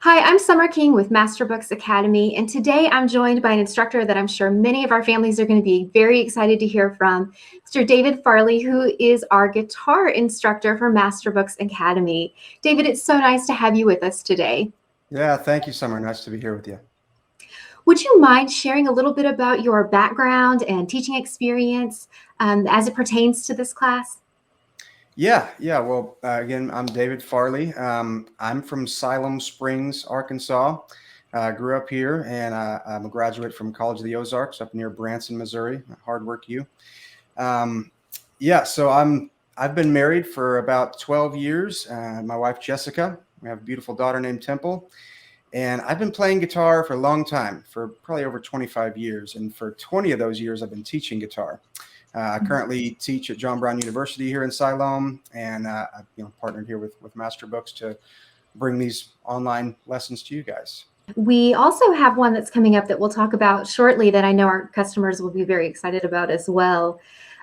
Hi, I'm Summer King with Masterbooks Academy, and today I'm joined by an instructor that I'm sure many of our families are going to be very excited to hear from, Mr. David Farley, who is our guitar instructor for Masterbooks Academy. David, it's so nice to have you with us today. Yeah, thank you, Summer. Nice to be here with you. Would you mind sharing a little bit about your background and teaching experience as it pertains to this class? Yeah. Well, again, I'm David Farley. I'm from Siloam Springs, Arkansas. Grew up here, and I'm a graduate from College of the Ozarks up near Branson, Missouri. Hard work, you. Um, so I've been married for about 12 years. My wife Jessica. We have a beautiful daughter named Temple. And I've been playing guitar for a long time, for probably over 25 years. And for 20 of those years, I've been teaching guitar. I currently teach at John Brown University here in Siloam, and I've partnered here with Masterbooks to bring these online lessons to you guys. We also have one that's coming up that we'll talk about shortly that I know our customers will be very excited about as well.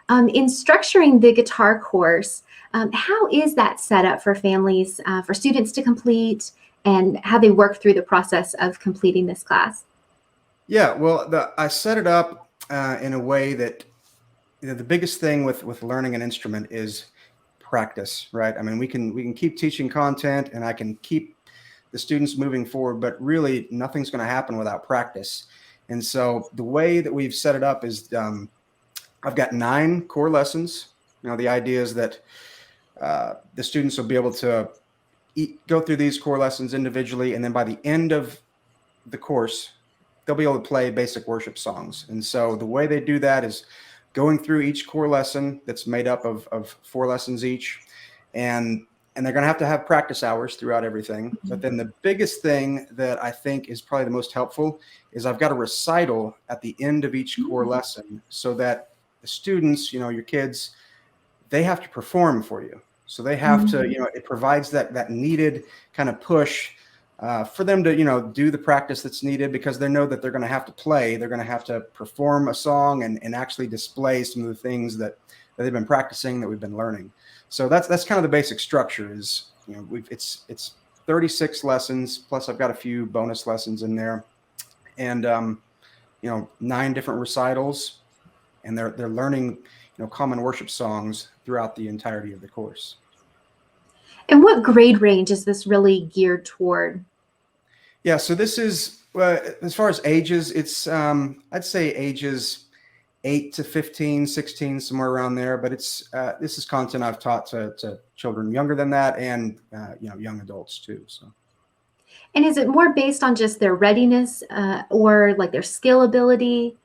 In structuring the guitar course, how is that set up for families, for students to complete, and how they work through the process of completing this class? Yeah, well, I set it up in a way that the biggest thing with learning an instrument is practice, right? I mean, we can keep teaching content, and I can keep the students moving forward, but really nothing's going to happen without practice. And so the way that we've set it up is I've got 9 core lessons. The idea is that the students will be able to go through these core lessons individually, and then by the end of the course, they'll be able to play basic worship songs. And so the way they do that is going through each core lesson that's made up of 4 lessons each, and they're going to have practice hours throughout everything. But then the biggest thing that I think is probably the most helpful is I've got a recital at the end of each core lesson, so that the students, your kids, they have to perform for you. So they have to, it provides that needed kind of push for them to, do the practice that's needed, because they know that they're going to have to play. They're going to have to perform a song and actually display some of the things that they've been practicing, that we've been learning. So that's kind of the basic structure. Is it's 36 lessons, plus I've got a few bonus lessons in there, and 9 different recitals, and they're learning common worship songs throughout the entirety of the course. And what grade range is this really geared toward? Yeah, so this is as far as ages, it's I'd say ages 8 to 15, 16, somewhere around there. But it's this is content I've taught to children younger than that, and young adults too. So. And is it more based on just their readiness or like their skill ability?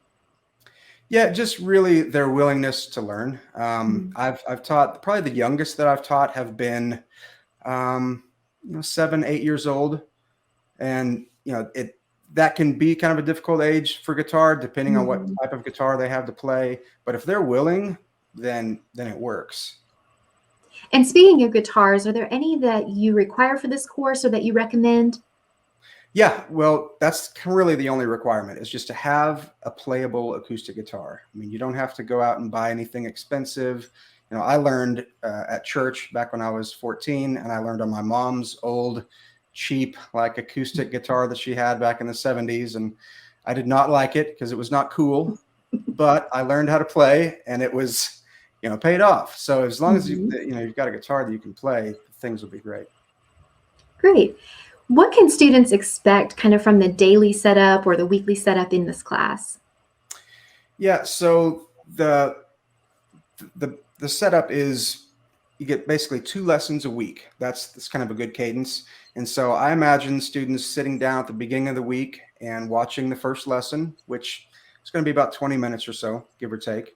Yeah, just really their willingness to learn. I've taught, probably the youngest that I've taught have been 7, 8 years old, and that can be kind of a difficult age for guitar, depending on what type of guitar they have to play. But if they're willing, then it works. And speaking of guitars, are there any that you require for this course or that you recommend? Yeah, well, that's really the only requirement, is just to have a playable acoustic guitar. I mean, you don't have to go out and buy anything expensive. I learned at church back when I was 14, and I learned on my mom's old, cheap, like acoustic guitar that she had back in the 70s. And I did not like it because it was not cool, but I learned how to play, and it was, paid off. So as long as you've got a guitar that you can play, things will be great. Great. What can students expect kind of from the daily setup or the weekly setup in this class? Yeah, so the setup is you get basically 2 lessons a week. That's kind of a good cadence. And so I imagine students sitting down at the beginning of the week and watching the first lesson, which is going to be about 20 minutes or so, give or take.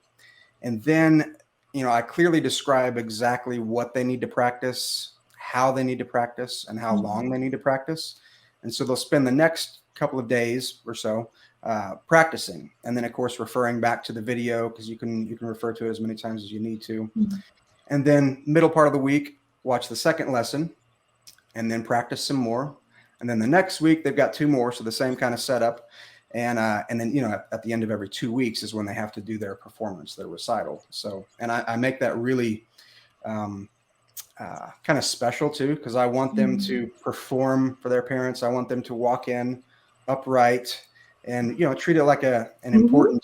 And then, I clearly describe exactly what they need to practice, how they need to practice, and how long they need to practice. And so they'll spend the next couple of days or so practicing, and then of course referring back to the video, because you can refer to it as many times as you need to. And then middle part of the week, watch the second lesson, and then practice some more. And then the next week they've got 2 more, so the same kind of setup. And then at the end of every 2 weeks is when they have to do their performance, their recital. So, and I make that really kind of special too, because I want them to perform for their parents. I want them to walk in upright and, treat it like an important,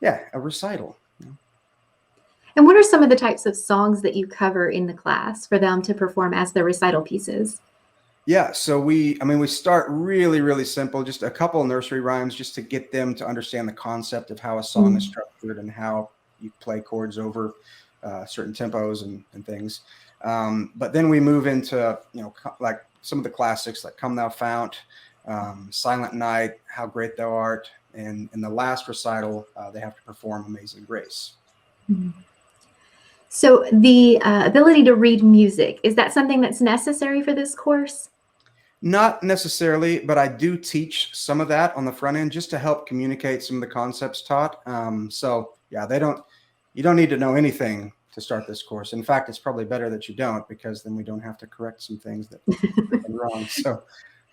a recital. And what are some of the types of songs that you cover in the class for them to perform as their recital pieces? Yeah, so we start really, really simple, just a couple of nursery rhymes just to get them to understand the concept of how a song is structured and how you play chords over certain tempos and things. But then we move into, like some of the classics like Come Thou Fount, Silent Night, How Great Thou Art. And in the last recital, they have to perform Amazing Grace. So the ability to read music, is that something that's necessary for this course? Not necessarily, but I do teach some of that on the front end just to help communicate some of the concepts taught. So yeah, you don't need to know anything to start this course. In fact, it's probably better that you don't, because then we don't have to correct some things that are wrong. So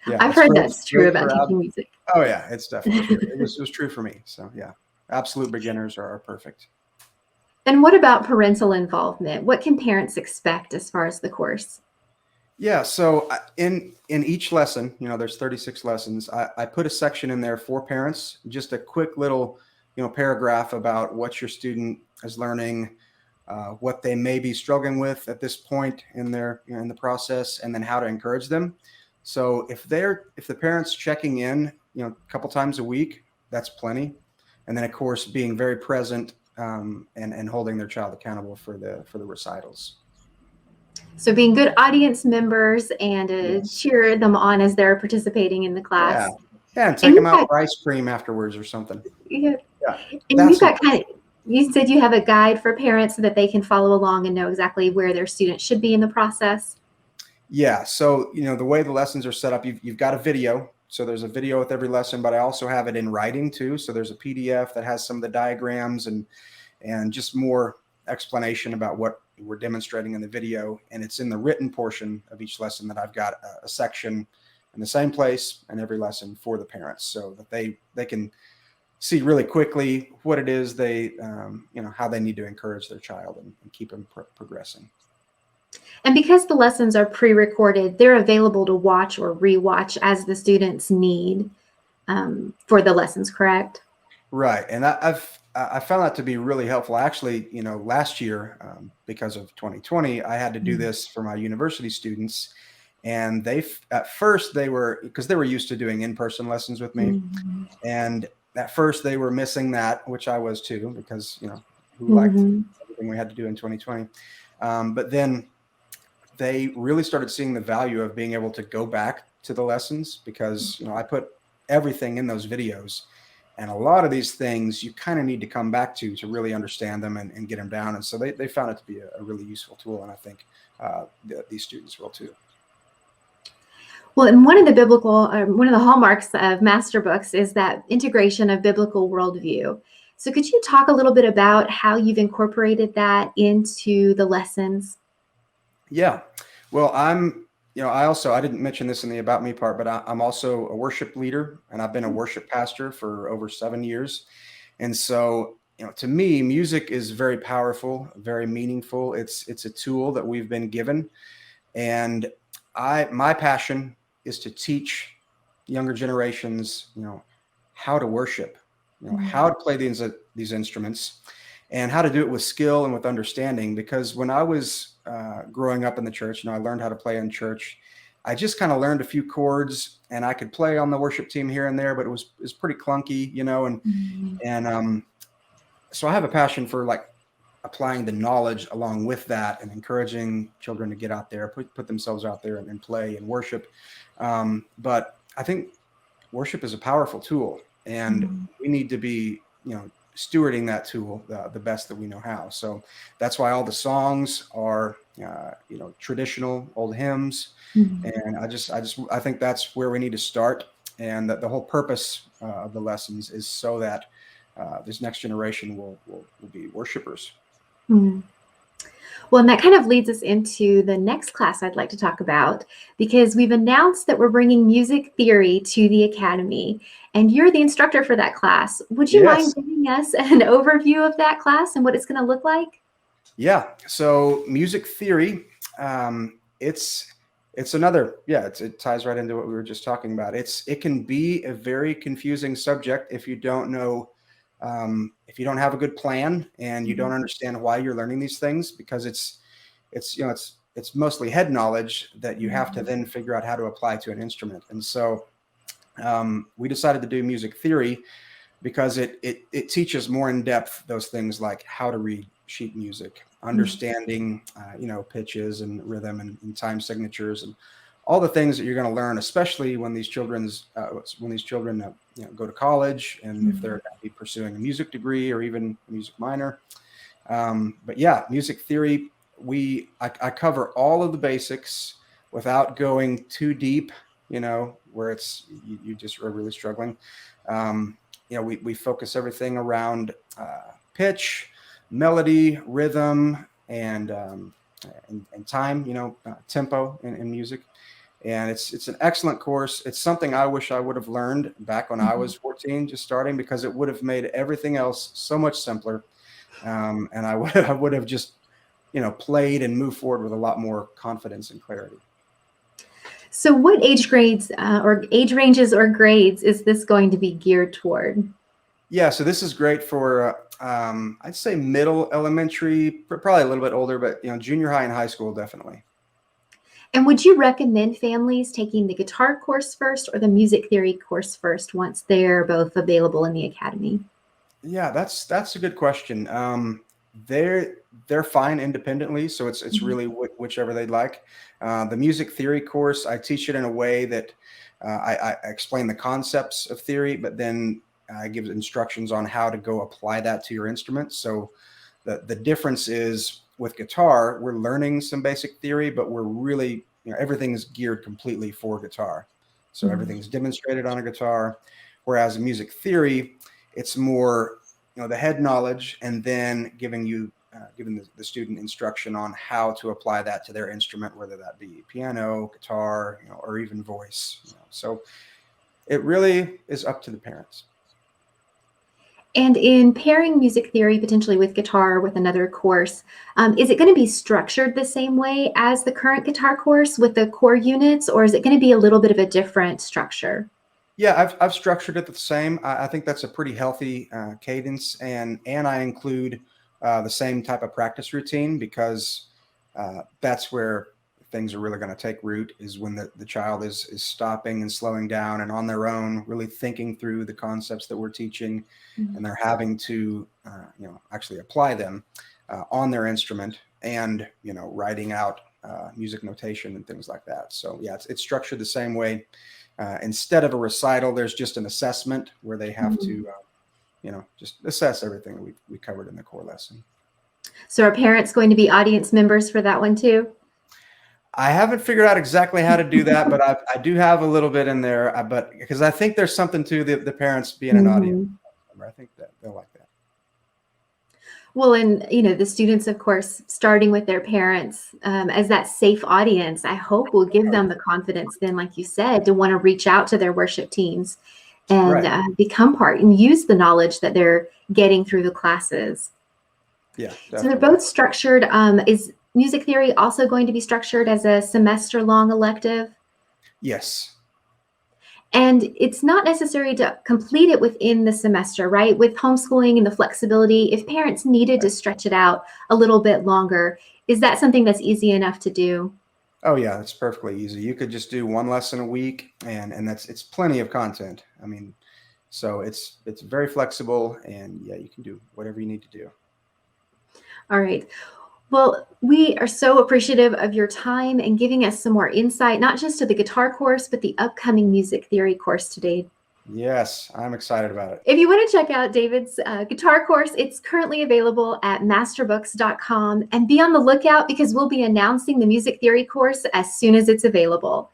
yeah, I've heard that's true about teaching music. Oh yeah, it's definitely true. It was true for me. So yeah, absolute beginners are perfect. And what about parental involvement? What can parents expect as far as the course? Yeah, so in each lesson, there's 36 lessons. I put a section in there for parents, just a quick little, paragraph about what your student is learning, what they may be struggling with at this point in their in the process, and then how to encourage them. So if the parents checking in, a couple times a week, that's plenty. And then of course being very present and holding their child accountable for the recitals. So being good audience members and cheer them on as they're participating in the class. Yeah, and take them out for ice cream afterwards or something. Yeah. And you've got you said you have a guide for parents so that they can follow along and know exactly where their students should be in the process. Yeah, so the way the lessons are set up, you've got a video. So there's a video with every lesson, but I also have it in writing too. So there's a PDF that has some of the diagrams and just more explanation about what we're demonstrating in the video. And it's in the written portion of each lesson that I've got a section in the same place in every lesson for the parents, so that they can see really quickly what it is they, how they need to encourage their child and keep them progressing. And because the lessons are pre-recorded, they're available to watch or rewatch as the students need for the lessons, correct? Right. And I found that to be really helpful. Actually, last year, because of 2020, I had to do this for my university students. And at first because they were used to doing in-person lessons with me. And at first they were missing that, which I was too, because, who liked everything we had to do in 2020. But then they really started seeing the value of being able to go back to the lessons, because, I put everything in those videos. And a lot of these things you kind of need to come back to really understand them and get them down. And so they found it to be a really useful tool. And I think these students will too. Well, and one of the hallmarks of masterbooks is that integration of biblical worldview. So could you talk a little bit about how you've incorporated that into the lessons? Yeah, well, I didn't mention this in the About Me part, but I'm also a worship leader, and I've been a worship pastor for over 7 years. And so, to me, music is very powerful, very meaningful. It's a tool that we've been given. And my passion is to teach younger generations, how to worship, how to play these instruments, and how to do it with skill and with understanding. Because when I was growing up in the church, I learned how to play in church. I just kind of learned a few chords, and I could play on the worship team here and there, but it was pretty clunky, and so I have a passion for like applying the knowledge along with that and encouraging children to get out there, put themselves out there and play and worship. But I think worship is a powerful tool, and we need to be, stewarding that tool the best that we know how. So that's why all the songs are, traditional old hymns. And I think that's where we need to start. And that the whole purpose of the lessons is so that this next generation will be worshipers. Well, and that kind of leads us into the next class I'd like to talk about, because we've announced that we're bringing music theory to the Academy, and you're the instructor for that class. Would you mind giving us an overview of that class and what it's going to look like? Yeah. So music theory it's another, yeah, it ties right into what we were just talking about. It can be a very confusing subject if you don't know, if you don't have a good plan and you don't Mhm. understand why you're learning these things, because it's mostly head knowledge that you have to Mhm. then figure out how to apply to an instrument. And so we decided to do music theory because it teaches more in depth those things like how to read sheet music, Mhm. understanding pitches and rhythm and time signatures and all the things that you're going to learn, especially when these children go to college, and if they're Mhm. going to be pursuing a music degree or even a music minor. But yeah, music theory, I cover all of the basics without going too deep, where you just are really struggling. We focus everything around pitch, melody, rhythm, and time, tempo in music. And it's an excellent course. It's something I wish I would have learned back when I Mhm. was 14, just starting, because it would have made everything else so much simpler. And I would have just, played and moved forward with a lot more confidence and clarity. So, what age grades or age ranges or grades is this going to be geared toward? Yeah, so this is great for, I'd say middle elementary, probably a little bit older, but junior high and high school, definitely. And would you recommend families taking the guitar course first or the music theory course first once they're both available in the academy? Yeah, that's a good question. They're fine independently, so it's Mhm. really whichever they'd like. The music theory course, I teach it in a way that I explain the concepts of theory, but then I give instructions on how to go apply that to your instrument. So the difference is with guitar, we're learning some basic theory, but we're really, everything's geared completely for guitar. So Mhm. everything's demonstrated on a guitar, whereas music theory, it's more, the head knowledge, and then giving the student instruction on how to apply that to their instrument, whether that be piano, guitar, or even voice. So it really is up to the parents. And in pairing music theory potentially with guitar with another course, is it going to be structured the same way as the current guitar course with the core units, or is it going to be a little bit of a different structure? Yeah, I've structured it the same. I think that's a pretty healthy cadence, and I include the same type of practice routine, because that's where things are really going to take root, is when the child is stopping and slowing down and on their own, really thinking through the concepts that we're teaching, and they're having to actually apply them on their instrument, and writing out music notation and things like that. So yeah, it's structured the same way. Instead of a recital, there's just an assessment where they have Mhm. to, just assess everything that we covered in the core lesson. So are parents going to be audience members for that one too? I haven't figured out exactly how to do that, but I do have a little bit in there. But because I think there's something to the parents being an audience Mhm. member. I think that they'll like that. Well, and the students, of course, starting with their parents as that safe audience, I hope will give them the confidence, then, like you said, to want to reach out to their worship teams and Right. become part and use the knowledge that they're getting through the classes. Yeah, So they're definitely. both structured. Is music theory also going to be structured as a semester-long elective? Yes. And it's not necessary to complete it within the semester, right? With homeschooling and the flexibility, if parents needed Right. to stretch it out a little bit longer, is that something that's easy enough to do? Oh yeah, it's perfectly easy. You could just do one lesson a week, and it's plenty of content. I mean, so it's very flexible, and yeah, you can do whatever you need to do. All right. Well, we are so appreciative of your time and giving us some more insight, not just to the guitar course, but the upcoming music theory course today. Yes, I'm excited about it. If you want to check out David's guitar course, it's currently available at masterbooks.com, and be on the lookout because we'll be announcing the music theory course as soon as it's available.